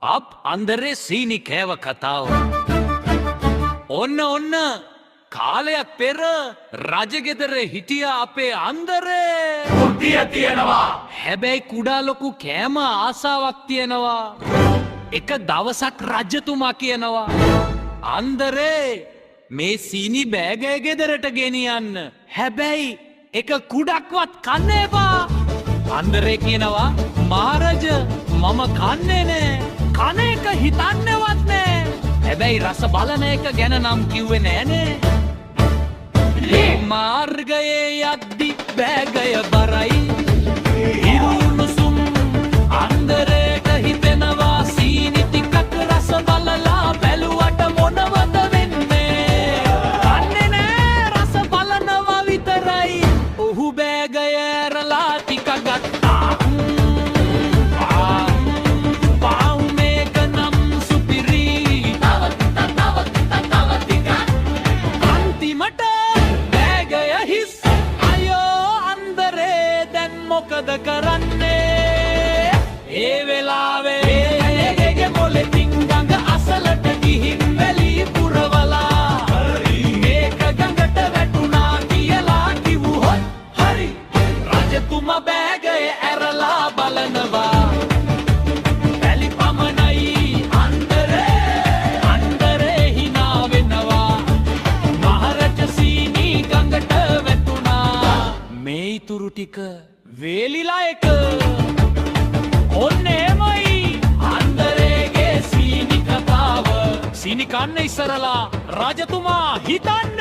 Up අන්දරේ සීනි කෑව කතාව. ඔන්න කාලයක් පෙර රජගෙදර හිටිය අපේ අන්දරේ කුට්ටිය තියෙනවා. හැබැයි කුඩා ලොකු කෑම ආසාවක් තියෙනවා. එක දවසක් රජතුමා කියනවා අන්දරේ මේ සීනි බෑගය ගෙදරට ගෙනියන්න. හැබැයි එක කුඩක්වත් කන්න එපා. අන්දරේ කියනවා මහරජ මම කන්නේ නෑ. කන එක හිතන්නවත් නෑ. හැබැයි රස බලන එක ගැන නම් කිව්වේ නෑනේ. මාර්ගයේ යද්දි බෑගය බරයි. ඉරුණුසුම් අන්දරේට හිතෙනවා සීනි ටිකක් රස බලලා බැලුවට මොනවද වෙන්නේ. කන්නේ නෑ රස බලනවා විතරයි. ඔහු බෑගය ඇරලා ටික ගත්තා. මොකද කරන්නේ ඒ වෙලාවේ මොලෙකින් ගඟ අසලට ගිහින් වැලි පුරවලා මේක ගඟට වැටුණා කියලා කිව්වොත් හරි. රජතුමා බෑගය ඇරලා බලනවා. වැලි පමණයි අන්දරේ hina වෙනවා. මහරජ සීනි ගඟට වැටුණා. මේ ඉතුරු ටික වේලිලා එක ඔන්න එමයි අන්දරේගේ සීනි කතාව. සීනි කන්න ඉස්සරලා රජතුමා හිතන්න.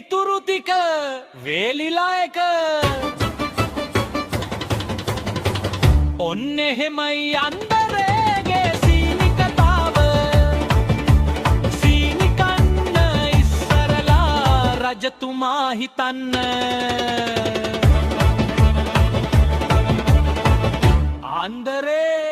ඉතුරු ටික වේලිලා එක ඔන්න එහෙමයි අන්දරේගේ සීනි කතාව. සීනි කන්න ඉස්සරලා රජතුමා හිතන්න. අන්දරේ